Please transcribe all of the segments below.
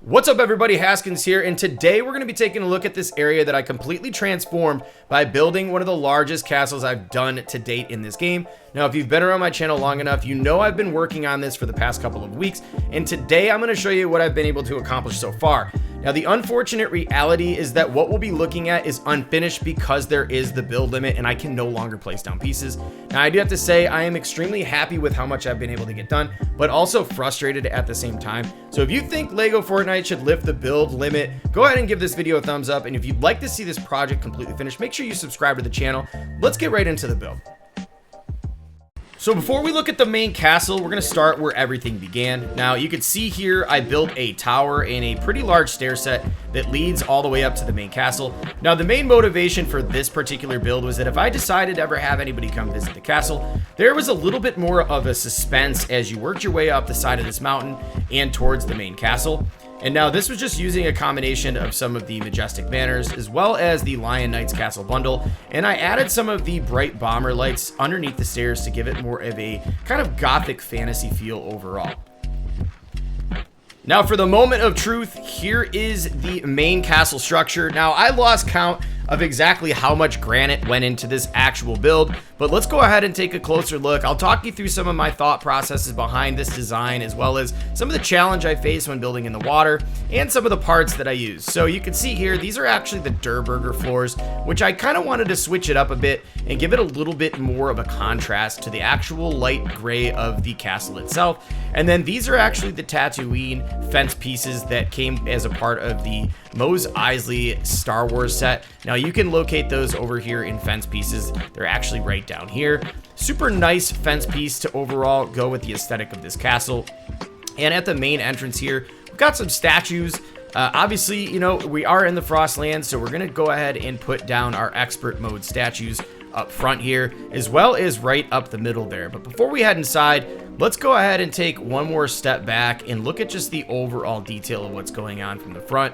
What's up everybody, Haskins here, and today we're going to be taking a look at this area that I completely transformed by building one of the largest castles I've done to date in this game. Now, if you've been around my channel long enough, you know I've been working on this for the past couple of weeks, and today I'm going to show you what I've been able to accomplish so far. Now, the unfortunate reality is that what we'll be looking at is unfinished because there is the build limit and I can no longer place down pieces. Now, I do have to say I am extremely happy with how much I've been able to get done, but also frustrated at the same time. So if you think Lego Fortnite should lift the build limit, go ahead and give this video a thumbs up. And if you'd like to see this project completely finished, make sure you subscribe to the channel. Let's get right into the build. So before we look at the main castle, we're going to start where everything began. Now you can see here I built a tower and a pretty large stair set that leads all the way up to the main castle. Now the main motivation for this particular build was that if I decided to ever have anybody come visit the castle, there was a little bit more of a suspense as you worked your way up the side of this mountain and towards the main castle. And now this was just using a combination of some of the majestic banners as well as the Lion Knights Castle bundle, and I added some of the bright bomber lights underneath the stairs to give it more of a kind of gothic fantasy feel overall. Now for the moment of truth, here is the main castle structure. Now I lost count of exactly how much granite went into this actual build, but let's go ahead and take a closer look. I'll talk you through some of my thought processes behind this design, as well as some of the challenge I faced when building in the water and some of the parts that I used. So you can see here, these are actually the Durburger floors, which I kind of wanted to switch it up a bit and give it a little bit more of a contrast to the actual light gray of the castle itself. And then these are actually the Tatooine fence pieces that came as a part of the Mos Eisley Star Wars set. Now you can locate those over here in fence pieces. They're actually right down here. Super nice fence piece to overall go with the aesthetic of this castle. And at the main entrance here, we've got some statues. Obviously, you know, we are in the Frostlands, so we're going to go ahead and put down our expert mode statues up front here, as well as right up the middle there. But before we head inside, let's go ahead and take one more step back and look at just the overall detail of what's going on from the front.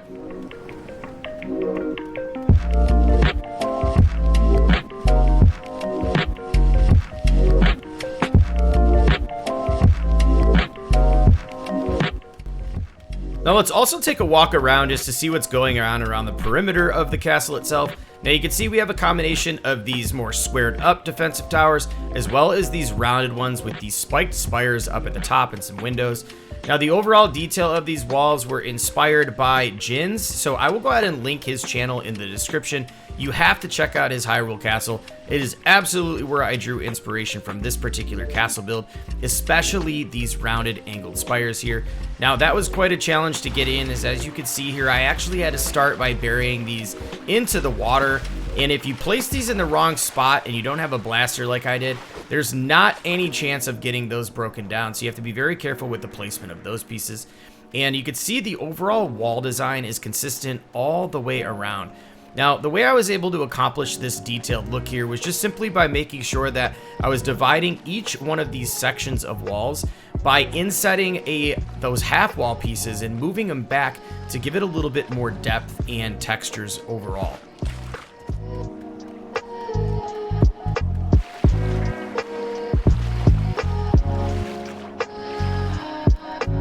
Now let's also take a walk around just to see what's going on around the perimeter of the castle itself. Now you can see we have a combination of these more squared up defensive towers, as well as these rounded ones with these spiked spires up at the top and some windows. Now the overall detail of these walls were inspired by Jin's, so I will go ahead and link his channel in the description. You have to check out his Hyrule Castle. It is absolutely where I drew inspiration from this particular castle build, especially these rounded angled spires here. Now that was quite a challenge to get in, as you can see here, I actually had to start by burying these into the water. And if you place these in the wrong spot and you don't have a blaster like I did, there's not any chance of getting those broken down. So you have to be very careful with the placement of those pieces. And you can see the overall wall design is consistent all the way around. Now, the way I was able to accomplish this detailed look here was just simply by making sure that I was dividing each one of these sections of walls by insetting those half wall pieces and moving them back to give it a little bit more depth and textures overall.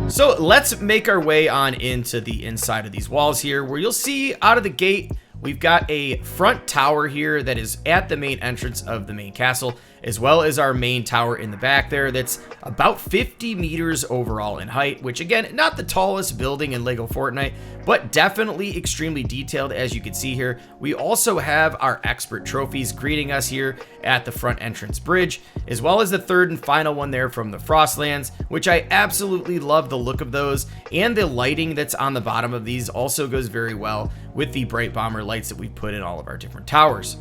So let's make our way on into the inside of these walls here, where you'll see out of the gate, we've got a front tower here that is at the main entrance of the main castle, as well as our main tower in the back there that's about 50 meters overall in height, which again, not the tallest building in Lego Fortnite, but definitely extremely detailed, as you can see here. We also have our expert trophies greeting us here at the front entrance bridge, as well as the third and final one there from the Frostlands, which I absolutely love the look of those, and the lighting that's on the bottom of these also goes very well with the bright bomber lights that we've put in all of our different towers.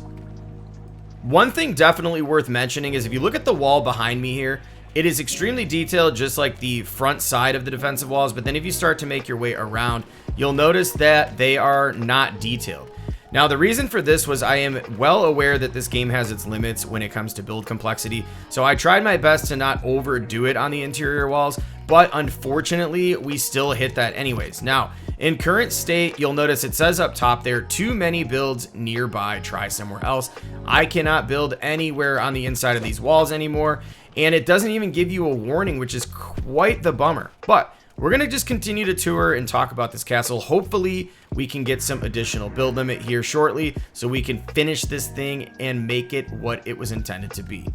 One thing definitely worth mentioning is if you look at the wall behind me here, it is extremely detailed, just like the front side of the defensive walls, but then if you start to make your way around, you'll notice that they are not detailed. Now, the reason for this was I am well aware that this game has its limits when it comes to build complexity, so I tried my best to not overdo it on the interior walls, but unfortunately, we still hit that anyways. Now, in current state, you'll notice it says up top there, too many builds nearby, try somewhere else. I cannot build anywhere on the inside of these walls anymore, and it doesn't even give you a warning, which is quite the bummer. But we're going to just continue to tour and talk about this castle. Hopefully we can get some additional build limit here shortly so we can finish this thing and make it what it was intended to be.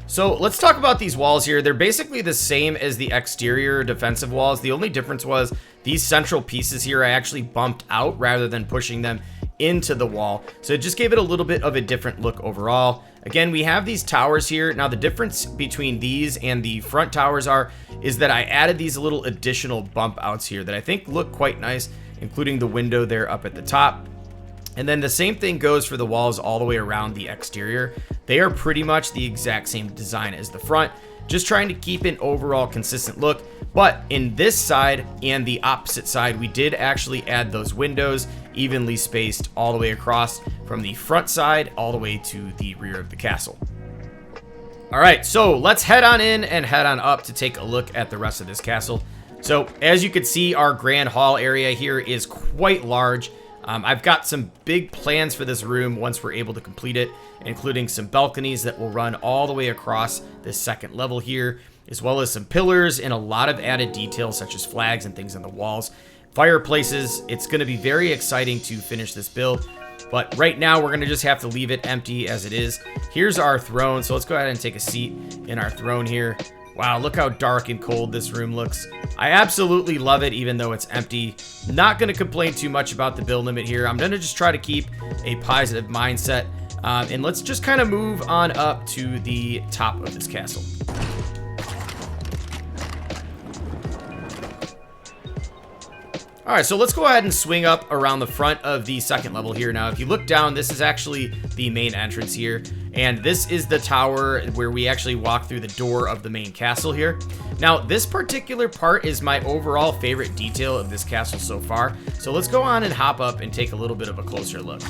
So let's talk about these walls here. They're basically the same as the exterior defensive walls. The only difference was these central pieces here I actually bumped out rather than pushing them into the wall. So it just gave it a little bit of a different look overall. Again, we have these towers here. Now the difference between these and the front towers is that I added these little additional bump outs here that I think look quite nice, including the window there up at the top. And then the same thing goes for the walls all the way around the exterior. They are pretty much the exact same design as the front, just trying to keep an overall consistent look. But in this side and the opposite side, we did actually add those windows evenly spaced all the way across from the front side all the way to the rear of the castle. All right, so let's head on in and head on up to take a look at the rest of this castle. So as you can see, our grand hall area here is quite large. I've got some big plans for this room once we're able to complete it, including some balconies that will run all the way across this second level here, as well as some pillars and a lot of added details such as flags and things on the walls, fireplaces. It's going to be very exciting to finish this build, but right now we're going to just have to leave it empty as it is. Here's our throne, so let's go ahead and take a seat in our throne here. Wow, look how dark and cold this room looks. I absolutely love it, even though it's empty. Not going to complain too much about the build limit here. I'm going to just try to keep a positive mindset. And let's just kind of move on up to the top of this castle. All right, so let's go ahead and swing up around the front of the second level here. Now, if you look down, this is actually the main entrance here. And this is the tower where we actually walk through the door of the main castle here. Now, this particular part is my overall favorite detail of this castle so far. So let's go on and hop up and take a little bit of a closer look.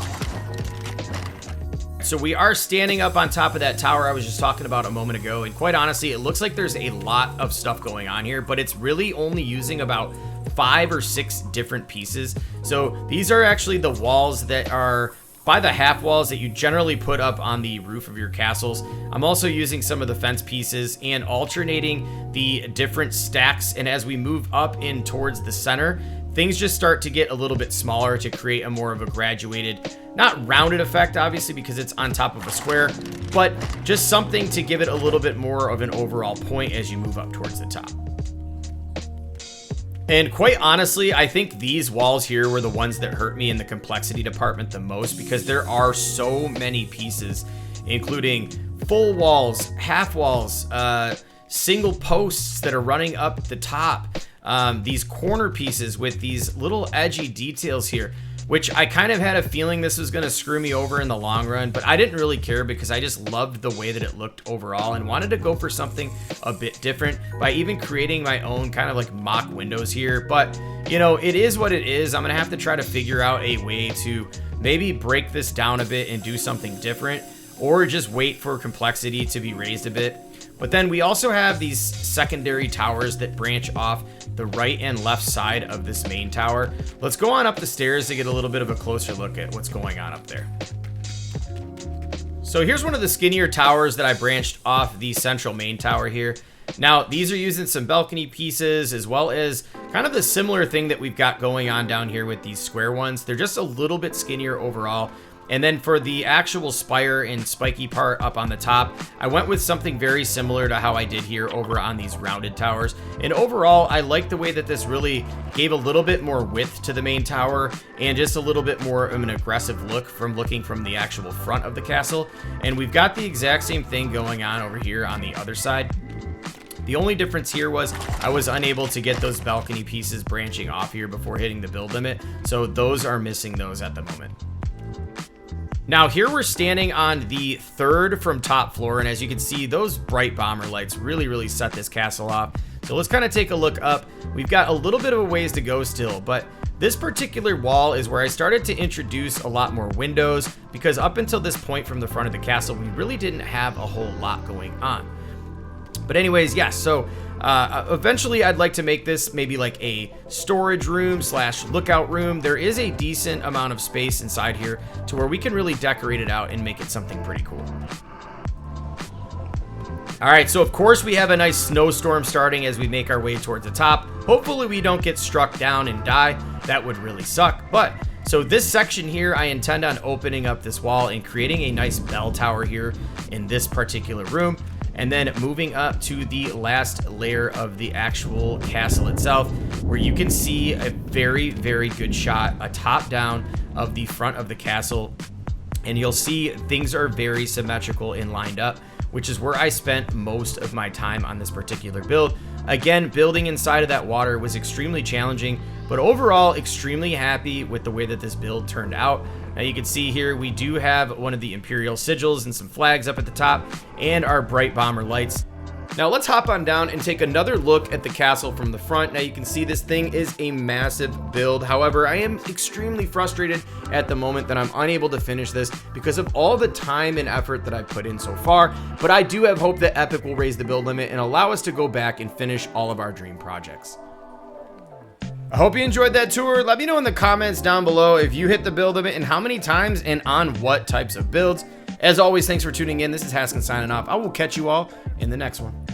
So we are standing up on top of that tower I was just talking about a moment ago. And quite honestly, it looks like there's a lot of stuff going on here, but it's really only using about 5 or 6 different pieces. So these are actually the walls that are by the half walls that you generally put up on the roof of your castles. I'm also using some of the fence pieces and alternating the different stacks. And as we move up in towards the center, things just start to get a little bit smaller to create a more of a graduated, not rounded effect, obviously, because it's on top of a square, but just something to give it a little bit more of an overall point as you move up towards the top. And quite honestly, I think these walls here were the ones that hurt me in the complexity department the most, because there are so many pieces, including full walls, half walls, single posts that are running up the top, these corner pieces with these little edgy details here, which I kind of had a feeling this was going to screw me over in the long run, but I didn't really care because I just loved the way that it looked overall and wanted to go for something a bit different by even creating my own kind of like mock windows here. But, you know, it is what it is. I'm going to have to try to figure out a way to maybe break this down a bit and do something different, or just wait for complexity to be raised a bit. But then we also have these secondary towers that branch off the right and left side of this main tower. Let's go on up the stairs to get a little bit of a closer look at what's going on up there. So here's one of the skinnier towers that I branched off the central main tower here. Now, these are using some balcony pieces as well as kind of the similar thing that we've got going on down here with these square ones. They're just a little bit skinnier overall. And then for the actual spire and spiky part up on the top, I went with something very similar to how I did here over on these rounded towers. And overall, I like the way that this really gave a little bit more width to the main tower and just a little bit more of an aggressive look from looking from the actual front of the castle. And we've got the exact same thing going on over here on the other side. The only difference here was I was unable to get those balcony pieces branching off here before hitting the build limit. So those are missing those at the moment. Now here we're standing on the third from top floor, and as you can see, those bright bomber lights really set this castle off. So let's kind of take a look up. We've got a little bit of a ways to go still, but this particular wall is where I started to introduce a lot more windows, because up until this point from the front of the castle, we really didn't have a whole lot going on. But anyways, yes, so eventually I'd like to make this maybe like a storage room / lookout room. There is a decent amount of space inside here to where we can really decorate it out and make it something pretty cool. All right, so of course we have a nice snowstorm starting as we make our way towards the top. Hopefully we don't get struck down and die. That would really suck. But so this section here, I intend on opening up this wall and creating a nice bell tower here in this particular room, and then moving up to the last layer of the actual castle itself, where you can see a very, very good shot, a top down of the front of the castle. And you'll see things are very symmetrical and lined up, which is where I spent most of my time on this particular build. Again, building inside of that water was extremely challenging, but overall extremely happy with the way that this build turned out. Now you can see here we do have one of the Imperial sigils and some flags up at the top and our bright bomber lights. Now let's hop on down and take another look at the castle from the front. Now you can see this thing is a massive build. However, I am extremely frustrated at the moment that I'm unable to finish this because of all the time and effort that I've put in so far. But I do have hope that Epic will raise the build limit and allow us to go back and finish all of our dream projects. I hope you enjoyed that tour. Let me know in the comments down below if you hit the build limit and how many times and on what types of builds. As always, thanks for tuning in. This is Haskin signing off. I will catch you all in the next one.